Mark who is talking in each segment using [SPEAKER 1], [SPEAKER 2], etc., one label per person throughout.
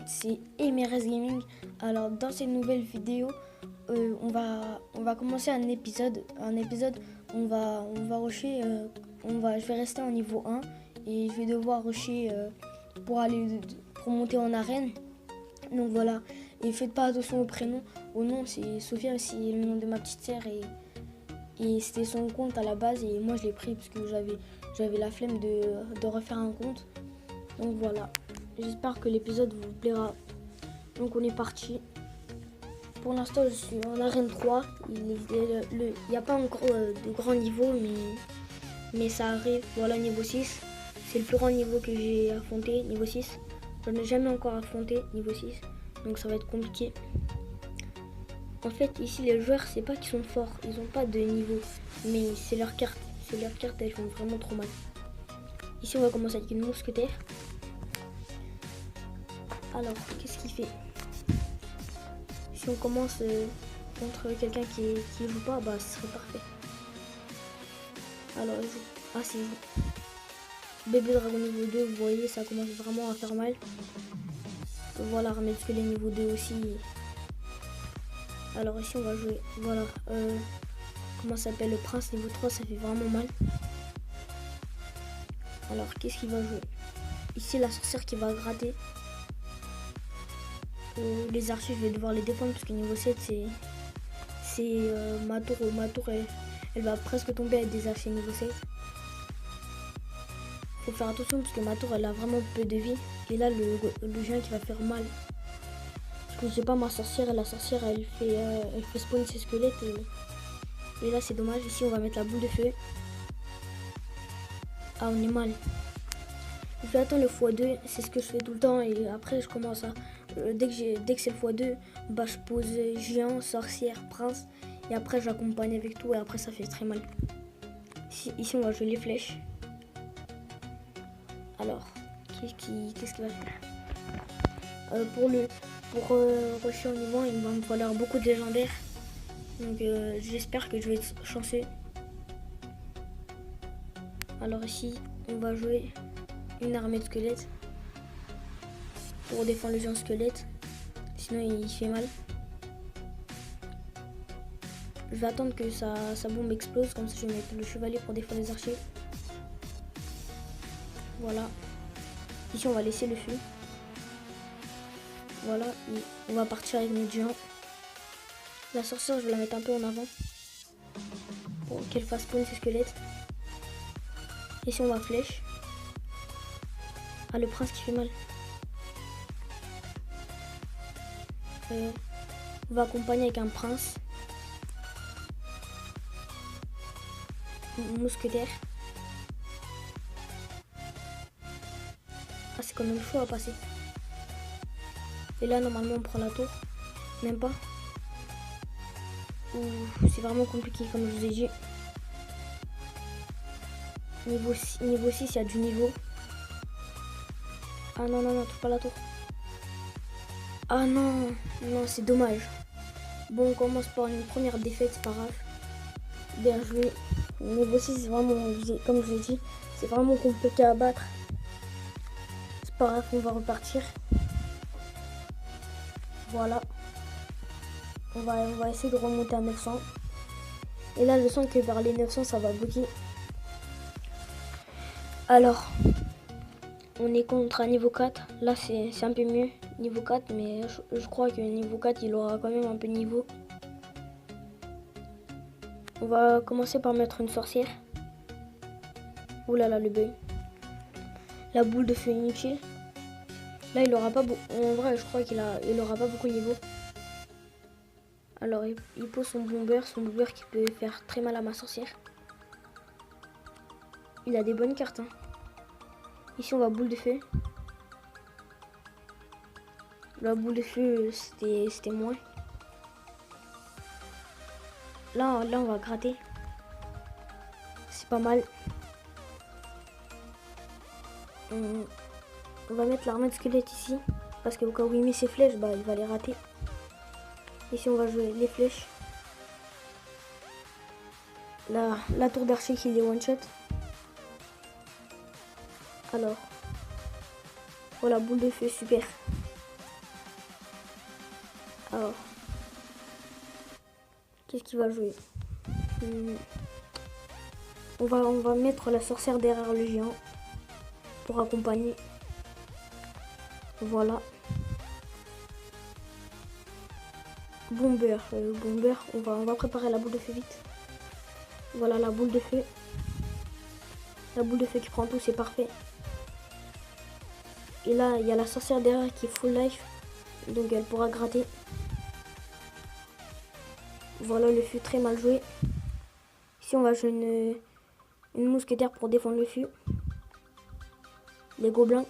[SPEAKER 1] c'est Emerez Gaming. Alors dans cette nouvelle vidéo, on va commencer un épisode. Je vais rester en niveau 1 et je vais devoir rusher pour monter en arène. Donc voilà. Et faites pas attention au prénom. Au nom, c'est Sophia, c'est le nom de ma petite sœur et c'était son compte à la base et moi je l'ai pris parce que j'avais la flemme de refaire un compte. Donc voilà. J'espère que l'épisode vous plaira. Donc on est parti. Pour l'instant je suis en arène 3. Il n'y a pas encore de grand niveau mais ça arrive. Voilà, niveau 6. C'est le plus grand niveau que j'ai affronté, niveau 6. J'en ai jamais encore affronté, niveau 6. Donc ça va être compliqué. En fait ici les joueurs c'est pas qu'ils sont forts, ils ont pas de niveau. Mais c'est leur carte. C'est leurs cartes, elles font vraiment trop mal. Ici on va commencer avec une mousquetaire. Alors, qu'est-ce qu'il fait? Si on commence contre quelqu'un qui joue pas, bah ce serait parfait. Alors, il joue. Ah, c'est joue. Bébé dragon niveau 2, vous voyez, ça commence vraiment à faire mal. Voilà, remettre que les niveaux 2 aussi. Alors ici, on va jouer. Voilà. Comment ça s'appelle? Le prince niveau 3, ça fait vraiment mal. Alors, qu'est-ce qu'il va jouer? Ici, la sorcière qui va gratter. Les archers, je vais devoir les défendre parce que niveau 7 c'est ma tour elle va presque tomber avec des archers niveau 7. Faut faire attention parce que ma tour elle a vraiment peu de vie et là le géant qui va faire mal parce que j'ai pas ma sorcière et la sorcière elle fait spawn ses squelettes et là c'est dommage. Ici on va mettre la boule de feu. Ah, on est mal. Je vais attendre le x2, c'est ce que je fais tout le temps et après je commence à dès que c'est le x2, bah je pose géant, sorcière, prince et après j'accompagne avec tout et après ça fait très mal. Ici on va jouer les flèches. Alors, qu'est-ce qu'il va faire? Pour rusher au niveau 1, il va me falloir beaucoup de légendaires. Donc j'espère que je vais être chanceux. Alors ici, on va jouer une armée de squelettes pour défendre le géant squelette, sinon il fait mal. Je vais attendre que sa bombe explose, comme ça je vais mettre le chevalier pour défendre les archers. Voilà. Ici on va laisser le feu. Voilà, et on va partir avec notre géant. La sorcière je vais la mettre un peu en avant pour qu'elle fasse spawn ses squelettes. Ici on va flèche. Ah, le prince qui fait mal. On va accompagner avec un prince. Mousquetaire. Ah, c'est quand même chaud à passer. Et là normalement on prend la tour. Même pas. C'est vraiment compliqué comme je vous ai dit. Niveau 6, il y a du niveau. Ah non, trouve pas la tour. Ah non, c'est dommage. Bon, on commence par une première défaite, c'est pas grave. Bien joué. Niveau 6, c'est vraiment, comme je vous ai dit, c'est vraiment compliqué à battre. C'est pas grave, on va repartir. Voilà. On va essayer de remonter à 900. Et là, je sens que vers les 900, ça va bugger. Alors, on est contre un niveau 4. Là, c'est un peu mieux. Niveau 4, mais je crois que niveau 4, il aura quand même un peu de niveau. On va commencer par mettre une sorcière. Ouh là là, le bug. La boule de feu inutile. Là, il aura pas beaucoup. En vrai, je crois qu'il aura pas beaucoup de niveau. Alors, il pose son bomber qui peut faire très mal à ma sorcière. Il a des bonnes cartes. Hein. Ici, on va boule de feu. La boule de feu, c'était moins. Là, on va gratter. C'est pas mal. On va mettre l'armée de squelette ici. Parce que quand il met ses flèches, bah, il va les rater. Ici, on va jouer les flèches. La tour d'archer qui les one-shot. Alors. Voilà, boule de feu, super. Alors, qu'est-ce qu'il va jouer? On va mettre la sorcière derrière le géant pour accompagner. Voilà. Bomber. Bomber, on va préparer la boule de feu vite. Voilà la boule de feu. La boule de feu qui prend tout, c'est parfait. Et là, il y a la sorcière derrière qui est full life. Donc elle pourra gratter. Voilà, le feu très mal joué. Ici, on va jouer une mousquetaire pour défendre le feu. Les gobelins.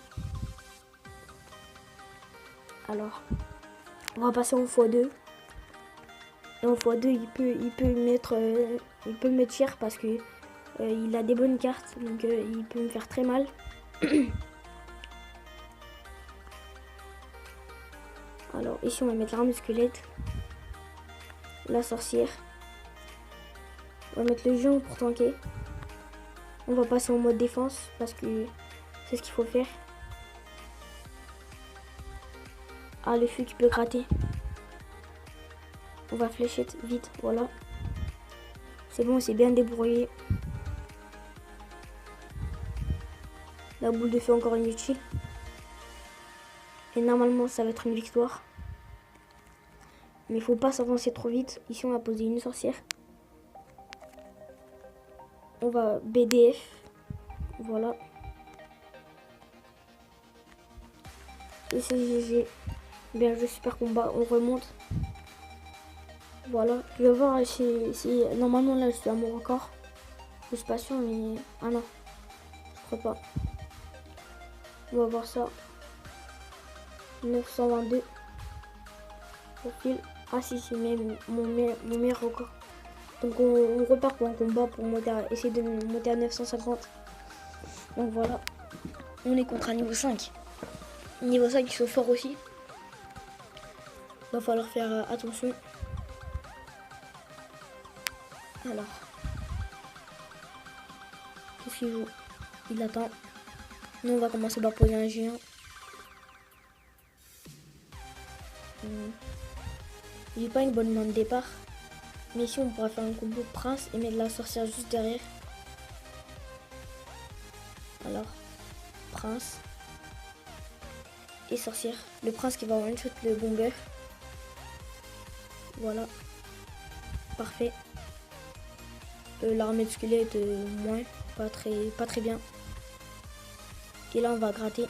[SPEAKER 1] Alors, on va passer en x2. Et en x2, il peut mettre cher parce que il a des bonnes cartes. Donc il peut me faire très mal. Alors ici, on va mettre l'arme squelette. La sorcière. On va mettre le géant pour tanker. On va passer en mode défense parce que c'est ce qu'il faut faire. Ah, le feu qui peut gratter. On va fléchette vite, voilà. C'est bon, c'est bien débrouillé. La boule de feu encore inutile. Et normalement, ça va être une victoire. Mais il faut pas s'avancer trop vite. Ici, on va poser une sorcière. On va BDF. Voilà. Et c'est GG. Bien joué, super combat. On remonte. Voilà. Je vais voir si normalement là je suis à mon record. Je suis pas sûr, mais... Ah non. Je crois pas. On va voir ça. 922. Profil. Ah si, c'est mon meilleur record. Donc on repart pour un combat pour essayer de monter à 950. Donc voilà. On est contre un niveau 5. Niveau 5 ils sont forts aussi. Va falloir faire attention. Alors. Qu'est-ce qu'il joue? Il attend. Nous on va commencer par poser un géant. J'ai pas une bonne main de départ. Mais ici on pourra faire un combo prince et mettre la sorcière juste derrière. Alors, prince et sorcière. Le prince qui va one shot le bomber. Voilà. Parfait. L'armée de squelette moins. Pas très bien. Et là on va gratter.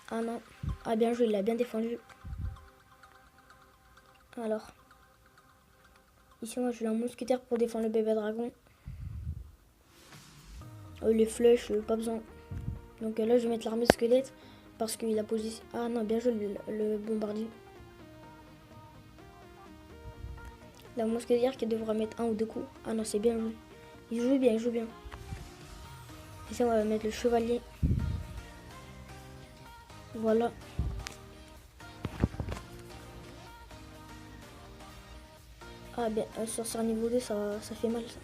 [SPEAKER 1] Ah non. Ah bien joué, il a bien défendu. Alors. Ici moi je vais un mousquetaire pour défendre le bébé dragon. Les flèches, pas besoin. Donc là je vais mettre l'armée squelette parce qu'il a posé... Ah non, bien joué le bombardier. La mousquetaire qui devra mettre un ou deux coups. Ah non, c'est bien joué. Il joue bien, il joue bien. Ici on va mettre le chevalier. Voilà. Ah bien, sur ce niveau 2, ça fait mal ça.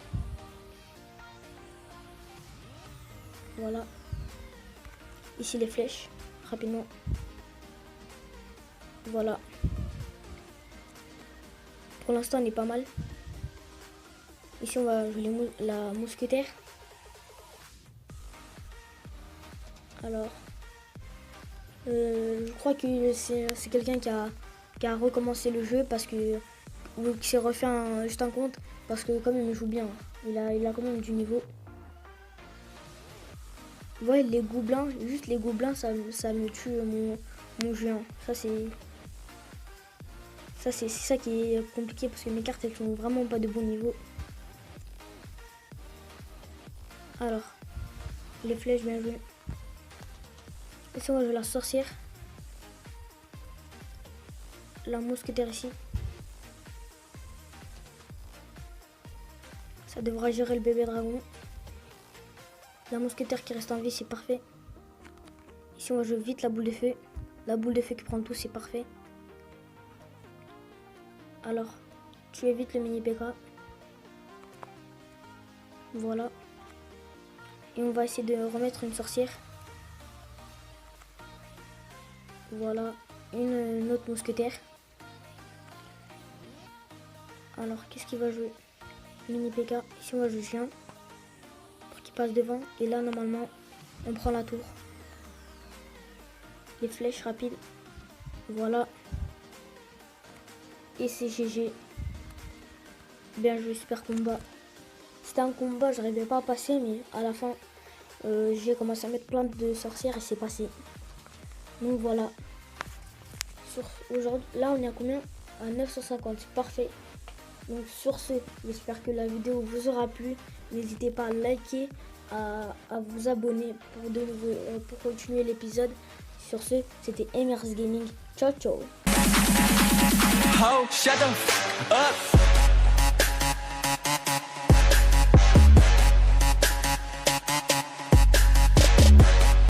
[SPEAKER 1] Voilà. Ici les flèches, rapidement. Voilà. Pour l'instant, on est pas mal. Ici, on va jouer la mousquetaire. Alors, je crois que c'est quelqu'un qui a recommencé le jeu parce que ou qui s'est refait juste un compte parce que quand même il joue bien. Il a quand même du niveau. Ouais, les gobelins, juste les gobelins, ça me tue mon géant. Ça c'est ça qui est compliqué parce que mes cartes elles sont vraiment pas de bon niveau. Alors, les flèches bien jouées. Ici on va jouer la sorcière. La mousquetaire ici. Ça devra gérer le bébé dragon. La mousquetaire qui reste en vie, c'est parfait. Ici on va jouer vite la boule de feu. La boule de feu qui prend tout, c'est parfait. Alors, tu évites le mini PK. Voilà. Et on va essayer de remettre une sorcière. Voilà, une autre mousquetaire. Alors, qu'est-ce qu'il va jouer? Mini PK. Ici, on va jouer chien. Pour qu'il passe devant. Et là, normalement, on prend la tour. Les flèches rapides. Voilà. Et c'est GG. Bien joué, super combat. C'était un combat, je n'arrivais pas à passer, mais à la fin, j'ai commencé à mettre plein de sorcières et c'est passé. Donc voilà. Aujourd'hui, là, on est à combien? À 950, c'est parfait. Donc sur ce, j'espère que la vidéo vous aura plu. N'hésitez pas à liker, à vous abonner pour continuer l'épisode. Sur ce, c'était Emers Gaming. Ciao, ciao. Oh, shut the fuck up.